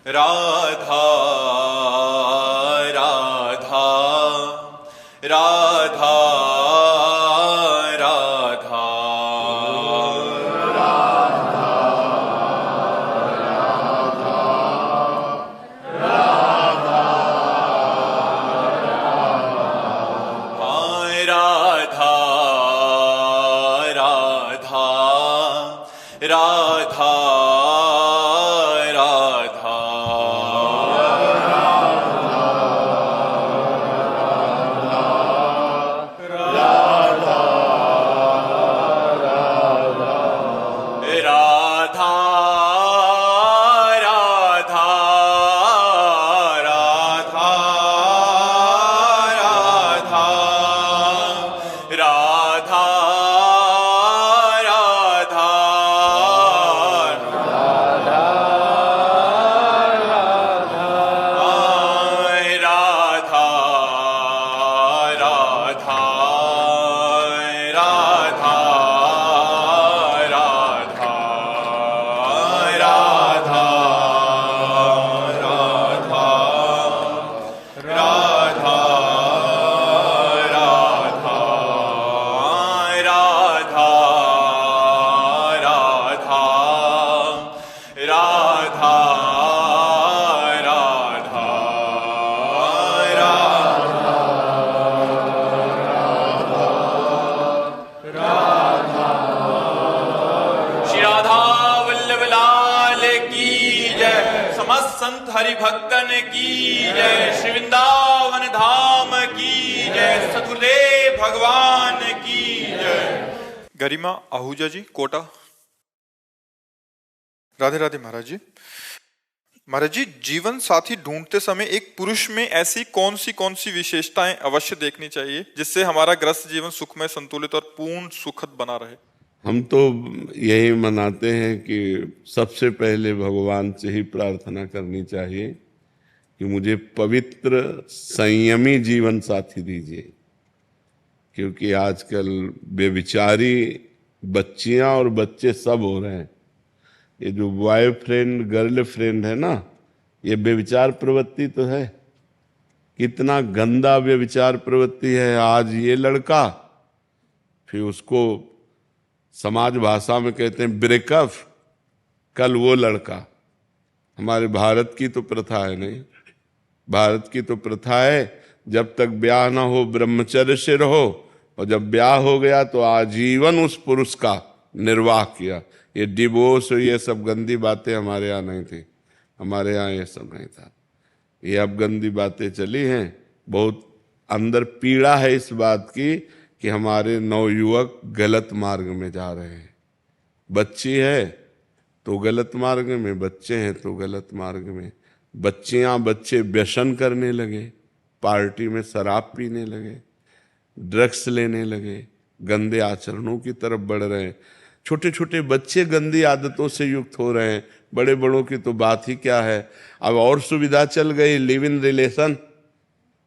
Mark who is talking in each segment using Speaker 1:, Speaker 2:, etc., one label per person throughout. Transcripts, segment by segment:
Speaker 1: राधा राधा राधा राधा हाय राधा राधा राधा संत हरि भक्तन की जय, श्री वृंदावन धाम की जय, सतगुरुदेव भगवान की जय। गरिमा आहूजा जी, कोटा। राधे राधे महाराज जी। महाराज जी, जीवन साथी ढूंढते समय एक पुरुष में ऐसी कौन सी विशेषताएं अवश्य देखनी चाहिए जिससे हमारा ग्रस्त जीवन सुखमय, संतुलित और पूर्ण सुखद बना रहे?
Speaker 2: हम तो यही मनाते हैं कि सबसे पहले भगवान से ही प्रार्थना करनी चाहिए कि मुझे पवित्र संयमी जीवन साथी दीजिए, क्योंकि आजकल बेविचारी बच्चियां और बच्चे सब हो रहे हैं। ये जो बॉयफ्रेंड गर्लफ्रेंड है ना, ये बेविचार प्रवृत्ति तो है। कितना गंदा बेविचार प्रवृत्ति है। आज ये लड़का, फिर उसको समाज भाषा में कहते हैं ब्रेकअप, कल वो लड़का। हमारे भारत की तो प्रथा है नहीं, भारत की तो प्रथा है जब तक ब्याह ना हो ब्रह्मचर्य से रहो, और जब ब्याह हो गया तो आजीवन उस पुरुष का निर्वाह किया। ये डिवोर्स और ये सब गंदी बातें हमारे यहाँ नहीं थी, हमारे यहाँ ये सब नहीं था। ये अब गंदी बातें चली हैं। बहुत अंदर पीड़ा है इस बात की कि हमारे नवयुवक गलत मार्ग में जा रहे हैं। बच्ची है तो गलत मार्ग में, बच्चे हैं तो गलत मार्ग में। बच्चियां बच्चे व्यसन करने लगे, पार्टी में शराब पीने लगे, ड्रग्स लेने लगे, गंदे आचरणों की तरफ बढ़ रहे हैं। छोटे छोटे बच्चे गंदी आदतों से युक्त हो रहे हैं। बड़े बड़ों की तो बात ही क्या है। अब और सुविधा चल गई, लिव इन रिलेशन।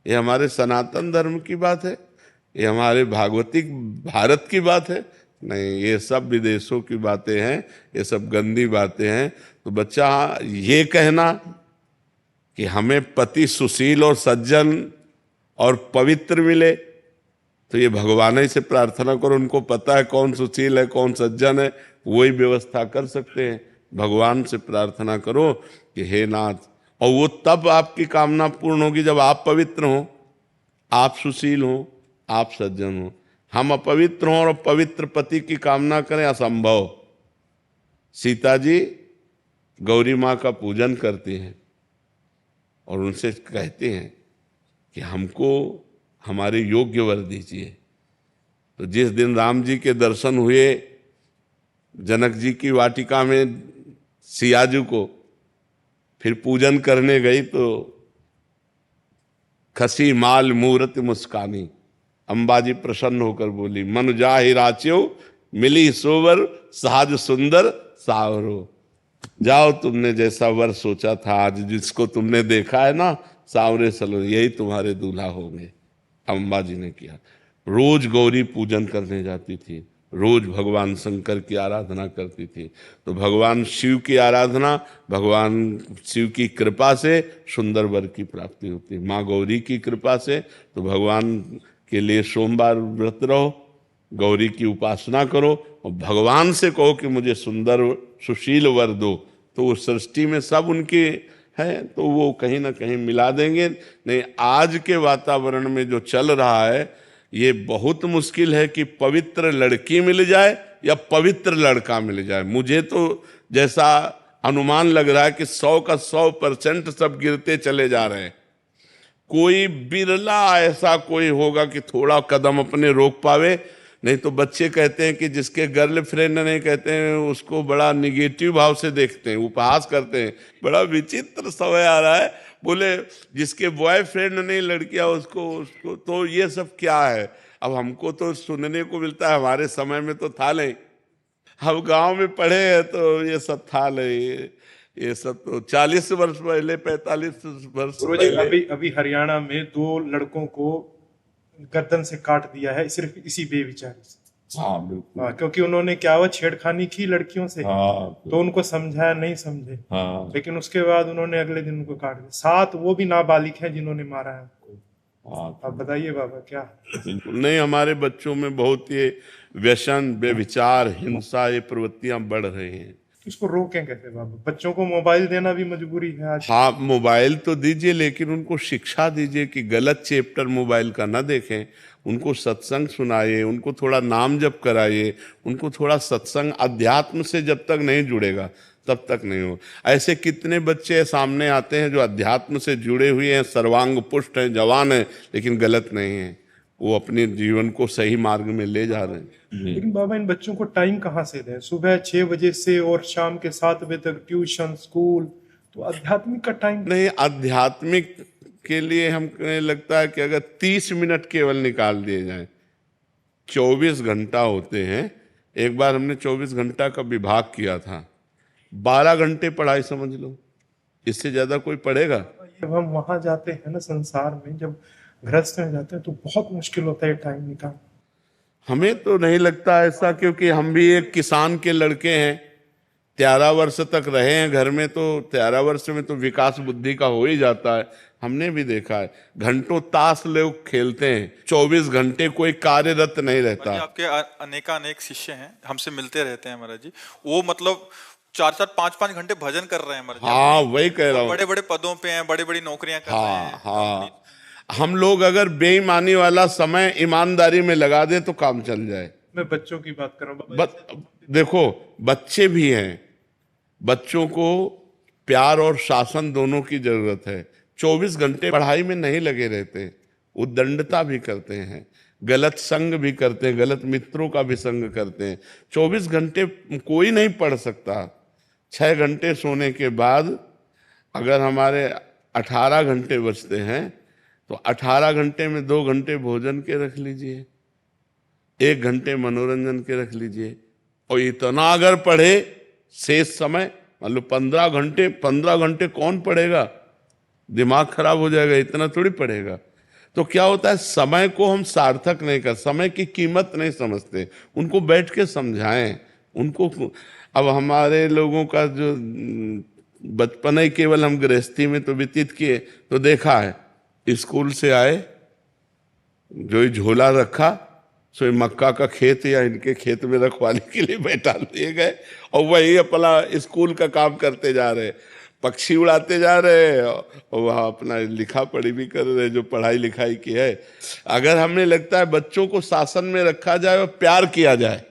Speaker 2: ये हमारे सनातन धर्म की बात है, ये हमारे भागवतिक भारत की बात है? नहीं, ये सब विदेशों की बातें हैं, ये सब गंदी बातें हैं। तो बच्चा ये कहना कि हमें पति सुशील और सज्जन और पवित्र मिले, तो ये भगवान ही से प्रार्थना करो। उनको पता है कौन सुशील है कौन सज्जन है, वही व्यवस्था कर सकते हैं। भगवान से प्रार्थना करो कि हे नाथ, और वो तब आपकी कामना पूर्ण होगी जब आप पवित्र हो, आप सुशील हो, आप सज्जन हो। हम अपवित्र हों और पवित्र पति की कामना करें, असंभव। सीता जी गौरी माँ का पूजन करती हैं और उनसे कहते हैं कि हमको हमारे योग्य वर दीजिए। तो जिस दिन राम जी के दर्शन हुए जनक जी की वाटिका में सियाजू को, फिर पूजन करने गई तो खसी माल मूर्ति मुस्कानी, अंबाजी प्रसन्न होकर बोली, मन जाहि राच्यो मिली सोवर साज सुंदर सावरो। जाओ, तुमने जैसा वर सोचा था, आज जिसको तुमने देखा है ना सावरे सलो, यही तुम्हारे दूल्हा होंगे। अंबाजी ने किया। रोज गौरी पूजन करने जाती थी, रोज भगवान शंकर की आराधना करती थी। तो भगवान शिव की आराधना, भगवान शिव की कृपा से सुंदर वर की प्राप्ति होती है। माँ गौरी की कृपा से तो भगवान के लिए सोमवार व्रत रहो, गौरी की उपासना करो और भगवान से कहो कि मुझे सुंदर सुशील वर दो, तो वो सृष्टि में सब उनके हैं, तो वो कहीं ना कहीं मिला देंगे। नहीं, आज के वातावरण में जो चल रहा है ये बहुत मुश्किल है कि पवित्र लड़की मिल जाए या पवित्र लड़का मिल जाए। मुझे तो जैसा अनुमान लग रहा है कि 100 का 100% सब गिरते चले जा रहे हैं। कोई बिरला ऐसा कोई होगा कि थोड़ा कदम अपने रोक पावे। नहीं तो बच्चे कहते हैं कि जिसके गर्लफ्रेंड नहीं, कहते हैं उसको बड़ा निगेटिव भाव से देखते हैं, उपहास करते हैं। बड़ा विचित्र समय आ रहा है, बोले जिसके बॉयफ्रेंड नहीं लड़कियां उसको तो ये सब क्या है। अब हमको तो सुनने को मिलता है, हमारे समय में तो था नहीं, हम गांव में पढ़े हैं तो ये सब था नहीं। ये सब तो 40 वर्ष पहले, 45 वर्ष
Speaker 3: गुरुजी,
Speaker 2: पहले।
Speaker 3: अभी हरियाणा में 2 लड़कों को गर्दन से काट दिया है सिर्फ इसी बेविचारी से।
Speaker 2: हाँ बिल्कुल।
Speaker 3: क्योंकि उन्होंने क्या हुआ, छेड़खानी की लड़कियों से।
Speaker 2: हाँ
Speaker 3: तो उनको समझाया, नहीं समझे।
Speaker 2: हाँ
Speaker 3: लेकिन उसके बाद उन्होंने अगले दिन उनको काट दिया। 7 वो भी नाबालिग हैं जिन्होंने मारा है उनको।
Speaker 2: हाँ।
Speaker 3: आप बताइए बाबा क्या।
Speaker 2: बिल्कुल नहीं, हमारे बच्चों में बहुत ये व्यसन, व्यभिचार, हिंसा, ये प्रवृत्तियां बढ़ रही हैं।
Speaker 3: इसको रोकें कैसे बाबा? बच्चों को मोबाइल देना भी मजबूरी है आज।
Speaker 2: हाँ, मोबाइल तो दीजिए, लेकिन उनको शिक्षा दीजिए कि गलत चैप्टर मोबाइल का ना देखें। उनको सत्संग सुनाइए, उनको थोड़ा नाम जप कराइए, उनको थोड़ा सत्संग, अध्यात्म से जब तक नहीं जुड़ेगा तब तक नहीं हो। ऐसे कितने बच्चे सामने आते हैं जो अध्यात्म से जुड़े हुए हैं, सर्वांग पुष्ट हैं, जवान हैं, लेकिन गलत नहीं है, वो अपने जीवन को सही मार्ग में ले जा रहे हैं।
Speaker 3: लेकिन बाबा इन बच्चों को टाइम कहाँ से दें? सुबह 6 बजे से और शाम के 7 बजे तक ट्यूशन, स्कूल, तो आध्यात्मिक का टाइम
Speaker 2: नहीं। आध्यात्मिक के लिए हमको लगता है कि अगर 30 मिनट केवल निकाल दिए जाएं, 24 घंटा होते हैं। एक बार हमने 24 घंटा का विभाग किया था, 12 घंटे पढ़ाई समझ लो, इससे ज्यादा कोई पढ़ेगा?
Speaker 3: जब हम वहां जाते हैं ना संसार में, जब गृहस्थ में जाते हैं तो बहुत मुश्किल होता है टाइम निकाल।
Speaker 2: हमें तो नहीं लगता ऐसा, क्योंकि हम भी एक किसान के लड़के हैं। 13 वर्ष तक रहे हैं घर में, तो 13 वर्ष में तो विकास बुद्धि का हो ही जाता है। हमने भी देखा है, घंटों ताश लोग खेलते हैं, 24 घंटे कोई कार्यरत नहीं रहता।
Speaker 1: आपके अनेकानेक शिष्य हैं, हमसे मिलते रहते हैं महाराज जी। वो मतलब 4-4, 5-5 घंटे भजन कर रहे हैं महाराज जी।
Speaker 2: हाँ, वही कह रहा हूँ।
Speaker 1: बड़े बड़े पदों पे हैं, बड़ी बड़ी नौकरियां कर रहे हैं।
Speaker 2: हाँ, हम लोग अगर बेईमानी वाला समय ईमानदारी में लगा दें तो काम चल जाए।
Speaker 3: मैं बच्चों की बात कर रहा हूँ।
Speaker 2: देखो, बच्चे भी हैं, बच्चों को प्यार और शासन दोनों की जरूरत है। 24 घंटे पढ़ाई में नहीं लगे रहते, उद्दंडता भी करते हैं, गलत संग भी करते हैं, गलत मित्रों का भी संग करते हैं। 24 घंटे कोई नहीं पढ़ सकता। 6 घंटे सोने के बाद अगर हमारे 18 घंटे बचते हैं तो 18 घंटे में 2 घंटे भोजन के रख लीजिए, 1 घंटे मनोरंजन के रख लीजिए, और इतना अगर पढ़े शेष समय, मतलब 15 घंटे कौन पढ़ेगा? दिमाग खराब हो जाएगा, इतना थोड़ी पढ़ेगा। तो क्या होता है, समय को हम सार्थक नहीं कर, समय की कीमत नहीं समझते। उनको बैठ के समझाएं उनको। अब हमारे लोगों का जो बचपन ही केवल हम गृहस्थी में तो व्यतीत किए, तो देखा है स्कूल से आए, जो ही झोला रखा सो मक्का का खेत या इनके खेत में रखवाली के लिए बैठा दिए गए, और वही अपना स्कूल का काम करते जा रहे, पक्षी उड़ाते जा रहे और वहाँ अपना लिखा पढ़ी भी कर रहे, जो पढ़ाई लिखाई की है। अगर हमें लगता है बच्चों को शासन में रखा जाए और प्यार किया जाए,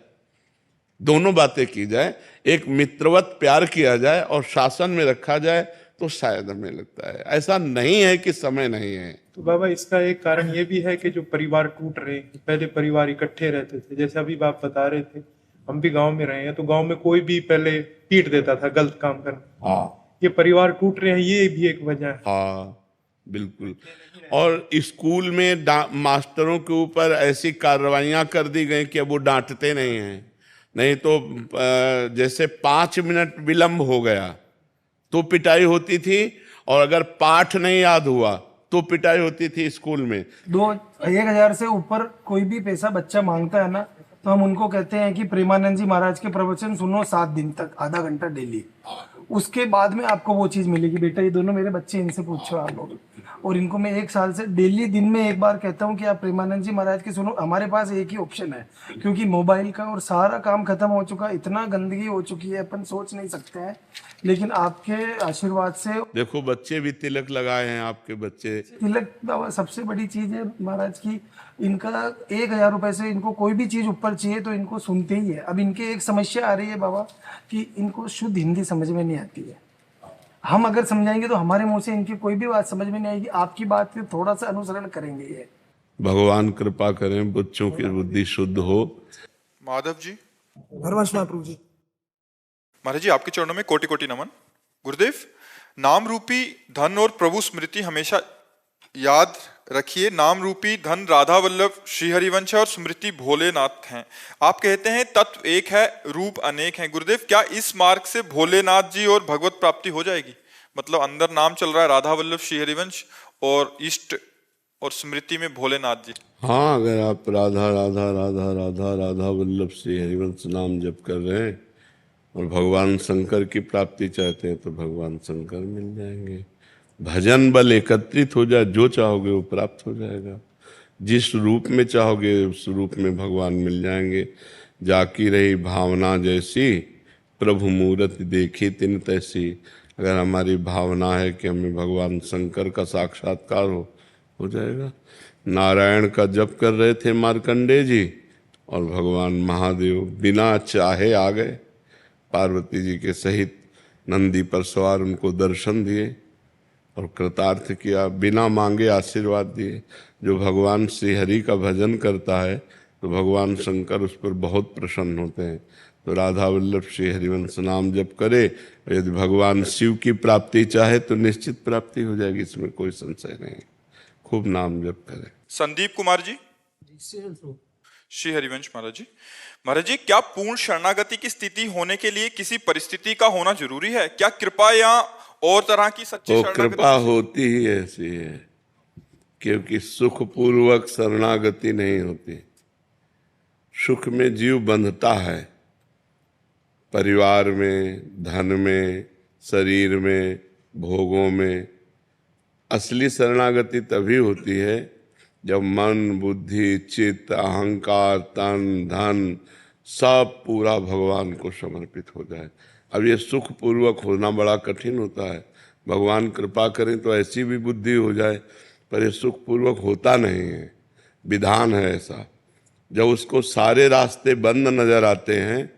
Speaker 2: दोनों बातें की जाए, एक मित्रवत प्यार किया जाए और शासन में रखा जाए, तो शायद हमें लगता है। ऐसा नहीं है कि समय नहीं है।
Speaker 3: तो बाबा इसका एक कारण ये भी है कि जो परिवार टूट रहे हैं, पहले परिवार इकट्ठे रहते थे, जैसे अभी आप बता रहे थे, हम भी गांव में रहे हैं, तो गांव में कोई भी पहले पीट देता था गलत काम करना।
Speaker 2: हाँ,
Speaker 3: ये परिवार टूट रहे हैं, ये भी एक वजह है।
Speaker 2: हाँ बिल्कुल। और स्कूल में मास्टरों के ऊपर ऐसी कार्रवाइयां कर दी गई कि अब वो डांटते नहीं हैं। नहीं तो जैसे 5 मिनट विलंब हो गया तो पिटाई होती थी, और अगर पाठ नहीं याद हुआ तो पिटाई होती थी स्कूल में।
Speaker 4: 1,000 से ऊपर कोई भी पैसा बच्चा मांगता है ना, तो हम उनको कहते हैं कि प्रेमानंद जी महाराज के प्रवचन सुनो 7 दिन तक, आधा घंटा डेली। उसके बाद में आपको वो चीज मिलेगी। बेटा ये दोनों मेरे बच्चे, इनसे पूछो आप लोग। और इनको मैं 1 साल से डेली दिन में एक बार कहता हूँ कि आप प्रेमानंद जी महाराज के सुनो। हमारे पास एक ही ऑप्शन है, क्योंकि मोबाइल का और सारा काम खत्म हो चुका, इतना गंदगी हो चुकी है, अपन सोच नहीं सकते हैं। लेकिन आपके आशीर्वाद से
Speaker 2: देखो बच्चे भी तिलक लगाए हैं, आपके बच्चे।
Speaker 4: तिलक बाबा सबसे बड़ी चीज है महाराज की। इनका 1,000 रुपए से इनको कोई भी चीज ऊपर चाहिए तो इनको सुनते ही है। अब इनके एक समस्या आ रही है बाबा कि इनको शुद्ध हिंदी समझ में नहीं आती है। हम अगर समझाएंगे तो हमारे मुंह से इनकी कोई भी बात समझ में नहीं आएगी। आपकी बात पे थोड़ा सा अनुसरण करेंगे ये।
Speaker 2: भगवान कृपा करें बच्चों की बुद्धि शुद्ध हो।
Speaker 1: माधव जी।
Speaker 5: हरवंश महाप्रभु जी।
Speaker 1: महाराज जी आपके चरणों में कोटि कोटि नमन। गुरुदेव, नाम रूपी धन और प्रभु स्मृति हमेशा याद रखिए। नाम रूपी धन राधा वल्लभ, श्री हरिवंश और स्मृति भोलेनाथ हैं। आप कहते हैं तत्व एक है, रूप अनेक हैं। गुरुदेव, क्या इस मार्ग से भोलेनाथ जी और भगवत प्राप्ति हो जाएगी? मतलब अंदर नाम चल रहा है राधा वल्लभ श्री हरिवंश और इष्ट और स्मृति में भोलेनाथ जी।
Speaker 2: हाँ, अगर आप राधा राधा राधा राधा राधा वल्लभ श्री हरिवंश नाम जप कर रहे हैं और भगवान शंकर की प्राप्ति चाहते हैं तो भगवान शंकर मिल जाएंगे। भजन बल एकत्रित हो जाए, जो चाहोगे वो प्राप्त हो जाएगा। जिस रूप में चाहोगे उस रूप में भगवान मिल जाएंगे। जाकी रही भावना जैसी, प्रभु मूरत देखी तिन तैसी। अगर हमारी भावना है कि हमें भगवान शंकर का साक्षात्कार हो जाएगा। नारायण का जप कर रहे थे मार्कंडेय जी और भगवान महादेव बिना चाहे आ गए। पार्वती जी के सहित नंदी पर सवार उनको दर्शन दिए और कृतार्थ किया, बिना मांगे आशीर्वाद दिए। जो भगवान श्री हरि का भजन करता है तो भगवान शंकर उस पर बहुत प्रसन्न होते हैं। तो राधा वल्लभ श्री हरिवंश नाम जप करे, यदि भगवान शिव की प्राप्ति चाहे तो निश्चित प्राप्ति हो जाएगी, इसमें कोई संशय नहीं। खूब नाम जप करे।
Speaker 1: संदीप कुमार जी। श्री हरिवंश महाराज जी। महाराज जी, क्या पूर्ण शरणागति की स्थिति होने के लिए किसी परिस्थिति का होना जरूरी है? क्या कृपा या और तरह की सच्ची शरणागति?
Speaker 2: कृपा होती ही ऐसी है, क्योंकि सुख पूर्वक शरणागति नहीं होती। सुख में जीव बंधता है, परिवार में, धन में, शरीर में, भोगों में। असली शरणागति तभी होती है जब मन, बुद्धि, चित्त, अहंकार, तन, धन सब पूरा भगवान को समर्पित हो जाए। अब ये सुख पूर्वक होना बड़ा कठिन होता है। भगवान कृपा करें तो ऐसी भी बुद्धि हो जाए, पर ये सुख पूर्वक होता नहीं है। विधान है ऐसा। जब उसको सारे रास्ते बंद नजर आते हैं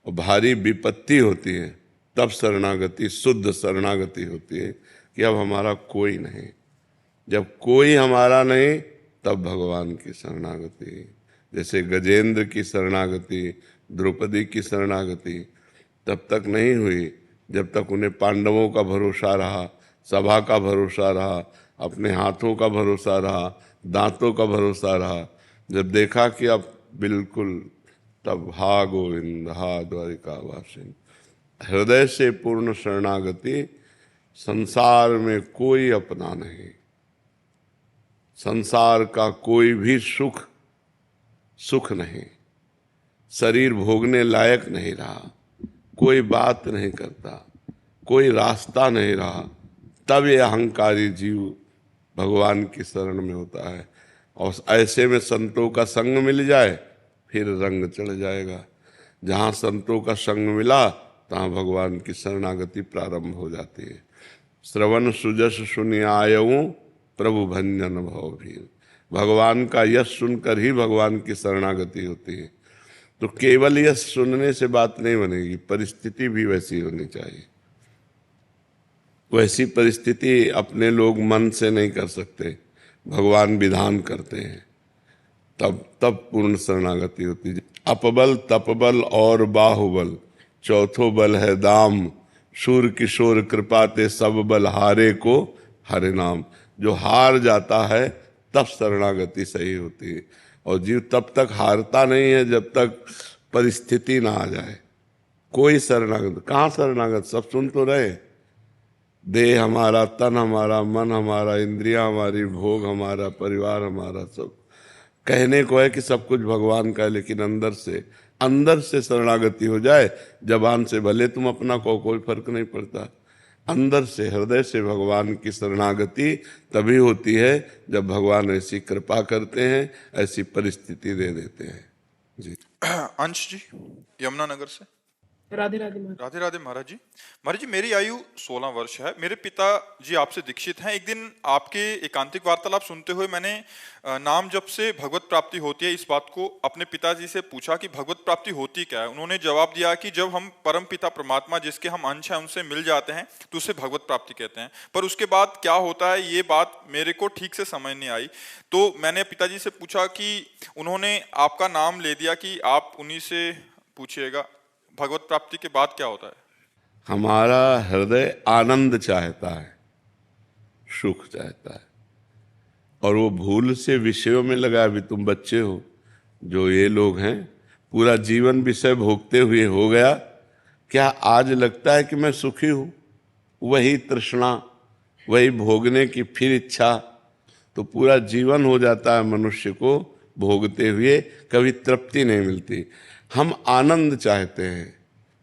Speaker 2: और भारी विपत्ति होती है, तब शरणागति, शुद्ध शरणागति होती है कि अब हमारा कोई नहीं। जब कोई हमारा नहीं तब भगवान की शरणागति। जैसे गजेंद्र की शरणागति, द्रौपदी की शरणागति तब तक नहीं हुई जब तक उन्हें पांडवों का भरोसा रहा, सभा का भरोसा रहा, अपने हाथों का भरोसा रहा, दांतों का भरोसा रहा। जब देखा कि अब बिल्कुल, तब हा गोविंद हा द्वारिकावासिन। हृदय से पूर्ण शरणागति। संसार में कोई अपना नहीं, संसार का कोई भी सुख सुख नहीं। शरीर भोगने लायक नहीं रहा, कोई बात नहीं करता, कोई रास्ता नहीं रहा, तब ये अहंकारी जीव भगवान की शरण में होता है। और ऐसे में संतों का संग मिल जाए फिर रंग चढ़ जाएगा। जहाँ संतों का संग मिला तहाँ भगवान की शरणागति प्रारंभ हो जाती है। श्रवण सुजस सुनि आयऊं, प्रभु भंजन भव भीर। भगवान का यश सुनकर ही भगवान की शरणागति होती है। तो केवल यश सुनने से बात नहीं बनेगी, परिस्थिति भी वैसी होनी चाहिए। वैसी परिस्थिति अपने लोग मन से नहीं कर सकते, भगवान विधान करते हैं, तब पूर्ण शरणागति होती है। अपबल, तपबल और बाहुबल, चौथो बल है दाम। शूर किशोर कृपा ते सब बल हारे को हरे नाम। जो हार जाता है तब शरणागति सही होती है। और जीव तब तक हारता नहीं है जब तक परिस्थिति ना आ जाए। कोई शरणागत कहाँ शरणागत, सब सुन तो रहे। देह हमारा, तन हमारा, मन हमारा, इंद्रियां हमारी, भोग हमारा, परिवार हमारा, सब कहने को है कि सब कुछ भगवान का है, लेकिन अंदर से शरणागति हो जाए, जबान से भले तुम अपना कहो, कोई फर्क नहीं पड़ता। अंदर से, हृदय से भगवान की शरणागति तभी होती है जब भगवान ऐसी कृपा करते हैं, ऐसी परिस्थिति दे देते हैं। जी।
Speaker 1: अंश जी यमुनानगर से।
Speaker 5: राधे राधे महाराज।
Speaker 1: राधे राधे महाराज जी। महाराज जी मेरी आयु 16 वर्ष है। मेरे पिताजी आपसे दीक्षित हैं। एक दिन आपके एकांतिक वार्तालाप सुनते हुए मैंने नाम जप से भगवत प्राप्ति होती है इस बात को अपने पिताजी से पूछा कि भगवत प्राप्ति होती क्या है। उन्होंने जवाब दिया कि जब हम परम पिता परमात्मा जिसके हम अंश हैं उनसे मिल जाते हैं तो उसे भगवत प्राप्ति कहते हैं। पर उसके बाद क्या होता है ये बात मेरे को ठीक से समझ नहीं आई। तो मैंने पिताजी से पूछा कि उन्होंने आपका नाम ले दिया कि आप उन्हीं से पूछिएगा भगवत प्राप्ति के बाद क्या होता है।
Speaker 2: हमारा हृदय आनंद चाहता है, सुख चाहता है, और वो भूल से विषयों में लगा। अभी तुम बच्चे हो, जो ये लोग हैं पूरा जीवन विषय भोगते हुए हो गया, क्या आज लगता है कि मैं सुखी हूं? वही तृष्णा, वही भोगने की फिर इच्छा, तो पूरा जीवन हो जाता है मनुष्य को भोगते हुए, कभी तृप्ति नहीं मिलती। हम आनंद चाहते हैं,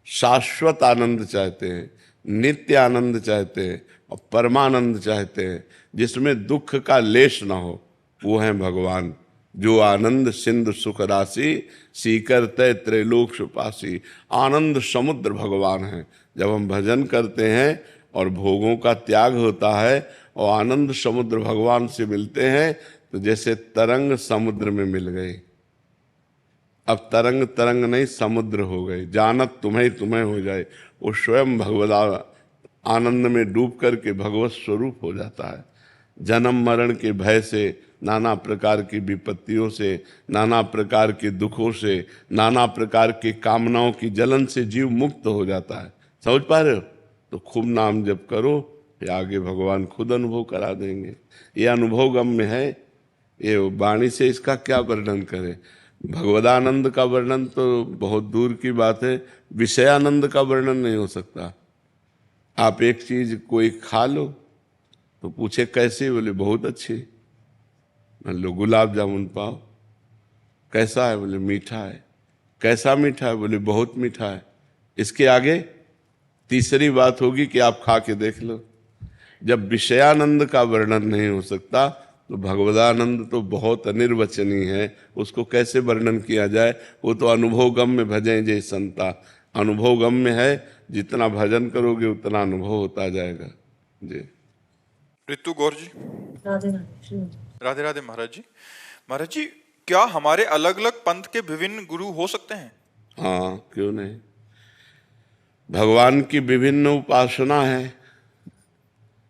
Speaker 2: शाश्वत आनंद चाहते हैं, नित्य आनंद चाहते हैं और परमानंद चाहते हैं जिसमें दुख का लेश ना हो। वो है भगवान। जो आनंद सिंधु सुख राशि, सीकर तय त्रैलोक सुपासी। आनंद समुद्र भगवान है। जब हम भजन करते हैं और भोगों का त्याग होता है और आनंद समुद्र भगवान से मिलते हैं, तो जैसे तरंग समुद्र में मिल गई। अब तरंग तरंग नहीं, समुद्र हो गई। जानत तुम्हें हो जाए। वो स्वयं भगवदा आनंद में डूब करके भगवत स्वरूप हो जाता है। जन्म मरण के भय से, नाना प्रकार की विपत्तियों से, नाना प्रकार के दुखों से, नाना प्रकार की कामनाओं की जलन से जीव मुक्त हो जाता है। समझ पा रहे हो? तो खूब नाम जप करो, ये आगे भगवान खुद अनुभव करा देंगे। ये अनुभव गम्य है। ये वाणी से इसका क्या वर्णन करें। भगवदानंद का वर्णन तो बहुत दूर की बात है, विषयानंद का वर्णन नहीं हो सकता। आप एक चीज कोई खा लो तो पूछे कैसे, बोले बहुत अच्छी। मान लो गुलाब जामुन पाओ, कैसा है? बोले मीठा है। कैसा मीठा है? बोले बहुत मीठा है। इसके आगे तीसरी बात होगी कि आप खा के देख लो। जब विषयानंद का वर्णन नहीं हो सकता तो भगवदानंद तो बहुत अनिर्वचनीय है, उसको कैसे वर्णन किया जाए। वो तो अनुभव गम्य भजें जय संता। अनुभव गम्य है, जितना भजन करोगे उतना अनुभव होता जाएगा। जी।
Speaker 1: ऋतु गौर जी।
Speaker 5: राधे राधे।
Speaker 1: राधे राधे महाराज जी। महाराज जी क्या हमारे अलग अलग पंथ के विभिन्न गुरु हो सकते हैं?
Speaker 2: हाँ, क्यों नहीं। भगवान की विभिन्न उपासना है।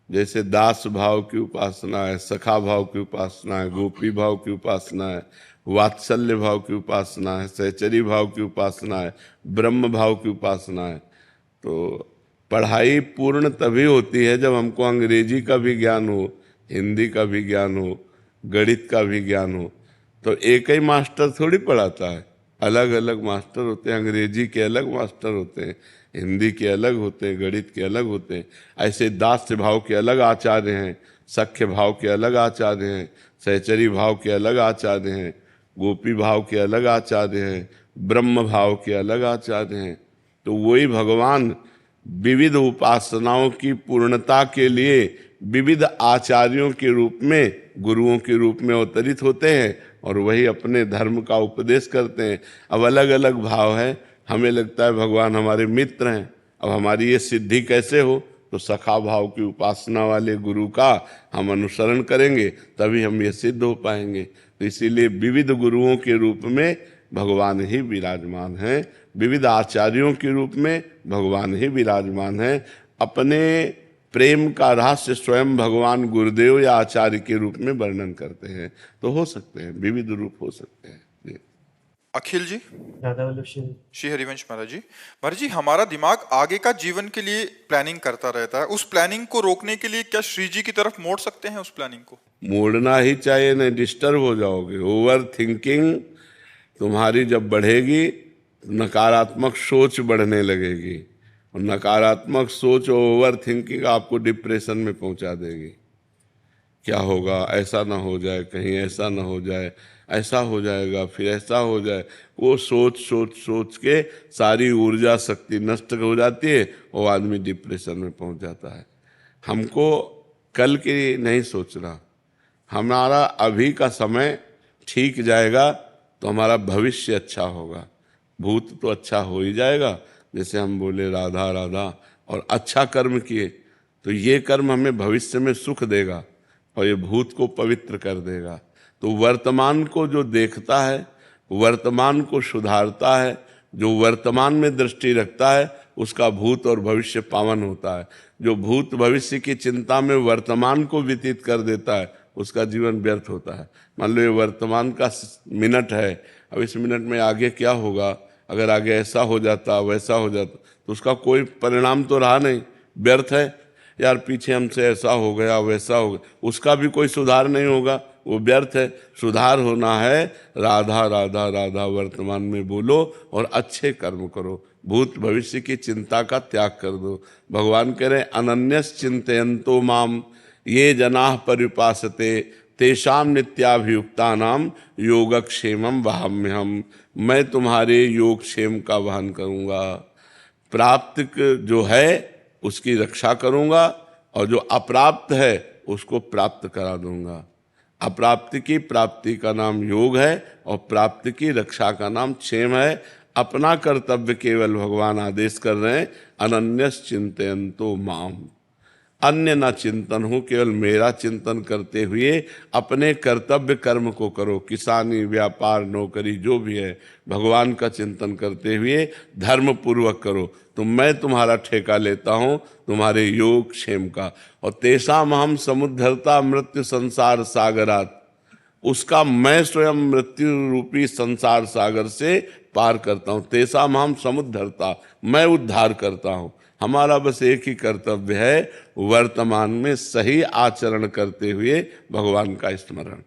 Speaker 2: जैसे दास भाव की उपासना है, सखा भाव की उपासना है, गोपी भाव की उपासना है, वात्सल्य भाव की उपासना है, सहचरी भाव की उपासना है, ब्रह्म भाव की उपासना है। तो पढ़ाई पूर्ण तभी होती है जब हमको अंग्रेजी का भी ज्ञान हो, हिंदी का भी ज्ञान हो, गणित का भी ज्ञान हो। तो एक ही मास्टर थोड़ी पढ़ाता है, अलग अलग मास्टर होते हैं। अंग्रेजी के अलग मास्टर होते हैं, हिंदी के अलग होते हैं, गणित के अलग होते हैं। ऐसे दास्य भाव के अलग आचार्य हैं, सख्य भाव के अलग आचार्य हैं, सहचरी भाव के अलग आचार्य हैं, गोपी भाव के अलग आचार्य हैं, ब्रह्म भाव के अलग आचार्य हैं। तो वही भगवान विविध उपासनाओं की पूर्णता के लिए विविध आचार्यों के रूप में, गुरुओं के रूप में अवतरित होते हैं और वही अपने धर्म का उपदेश करते हैं। अब अलग अलग भाव है। हमें लगता है भगवान हमारे मित्र हैं। अब हमारी ये सिद्धि कैसे हो? तो सखा भाव की उपासना वाले गुरु का हम अनुसरण करेंगे, तभी हम ये सिद्ध हो पाएंगे। तो इसीलिए विविध गुरुओं के रूप में भगवान ही विराजमान हैं, विविध आचार्यों के रूप में भगवान ही विराजमान हैं। अपने प्रेम का रहस्य स्वयं भगवान गुरुदेव या आचार्य के रूप में वर्णन करते हैं। तो हो सकते हैं, विविध रूप हो सकते हैं।
Speaker 1: अखिल जी।
Speaker 3: ज्यादा वाला
Speaker 1: श्री हरिवंश महाराज जी। महाराज जी हमारा दिमाग आगे का जीवन के लिए प्लानिंग करता रहता है। उस प्लानिंग को रोकने के लिए क्या श्री जी की तरफ मोड़ सकते हैं? उस प्लानिंग को
Speaker 2: मोड़ना ही चाहिए, नहीं डिस्टर्ब हो जाओगे। ओवर थिंकिंग तुम्हारी जब बढ़ेगी, नकारात्मक सोच बढ़ने लगेगी और नकारात्मक सोच और ओवर थिंकिंग आपको डिप्रेशन में पहुंचा देगी। क्या होगा, ऐसा ना हो जाए, कहीं ऐसा ना हो जाए, ऐसा हो जाएगा, फिर ऐसा हो जाए। वो सोच सोच सोच के सारी ऊर्जा शक्ति नष्ट हो जाती है और आदमी डिप्रेशन में पहुंच जाता है। हमको कल की नहीं सोचना, हमारा अभी का समय ठीक जाएगा तो हमारा भविष्य अच्छा होगा। भूत तो अच्छा हो ही जाएगा, जैसे हम बोले राधा राधा और अच्छा कर्म किए तो ये कर्म हमें भविष्य में सुख देगा और ये भूत को पवित्र कर देगा। तो वर्तमान को जो देखता है, वर्तमान को सुधारता है, जो वर्तमान में दृष्टि रखता है, उसका भूत और भविष्य पावन होता है। जो भूत भविष्य की चिंता में वर्तमान को व्यतीत कर देता है, उसका जीवन व्यर्थ होता है। मान लो ये वर्तमान का मिनट है, अब इस मिनट में आगे क्या होगा, अगर आगे ऐसा हो जाता वैसा हो जाता तो उसका कोई परिणाम तो रहा नहीं, व्यर्थ है। यार पीछे हमसे ऐसा हो गया वैसा हो गया, उसका भी कोई सुधार नहीं होगा, वो व्यर्थ है। सुधार होना है राधा राधा राधा वर्तमान में बोलो और अच्छे कर्म करो, भूत भविष्य की चिंता का त्याग कर दो। भगवान कह रहे अनन्यस चिंतयन्तो माम ये जनाः परिपासते तेषाम नित्याभियुक्तानाम योगक्षेमम वहाम्यहम्। मैं तुम्हारे योगक्षेम का वहन करूँगा, प्राप्त जो है उसकी रक्षा करूँगा और जो अप्राप्त है उसको प्राप्त करा दूंगा। अप्राप्ति की प्राप्ति का नाम योग है और प्राप्ति की रक्षा का नाम क्षेम है। अपना कर्तव्य केवल भगवान आदेश कर रहे हैं, अनन्यस चिंतयन्तो माम, अन्य ना चिंतन हो, केवल मेरा चिंतन करते हुए अपने कर्तव्य कर्म को करो। किसानी, व्यापार, नौकरी जो भी है भगवान का चिंतन करते हुए धर्म पूर्वक करो, तो मैं तुम्हारा ठेका लेता हूँ तुम्हारे योग क्षेम का। और तेषाम हम समुद्धरता मृत्यु संसार सागरात, उसका मैं स्वयं मृत्यु रूपी संसार सागर से पार करता हूँ। तेषाम हम समुद्धरता, मैं उद्धार करता हूँ। हमारा बस एक ही कर्तव्य है, वर्तमान में सही आचरण करते हुए भगवान का स्मरण।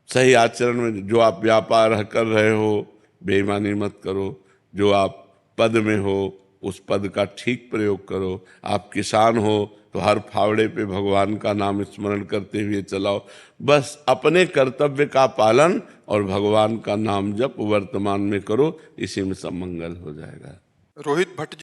Speaker 2: सही आचरण में जो आप व्यापार कर रहे हो बेईमानी मत करो, जो आप पद में हो उस पद का ठीक प्रयोग करो। आप किसान हो तो हर फावड़े पे भगवान का नाम स्मरण करते हुए चलाओ। बस अपने कर्तव्य का पालन और भगवान का नाम जप वर्तमान में करो, इसी में सब मंगल हो जाएगा।
Speaker 1: रोहित भट्ट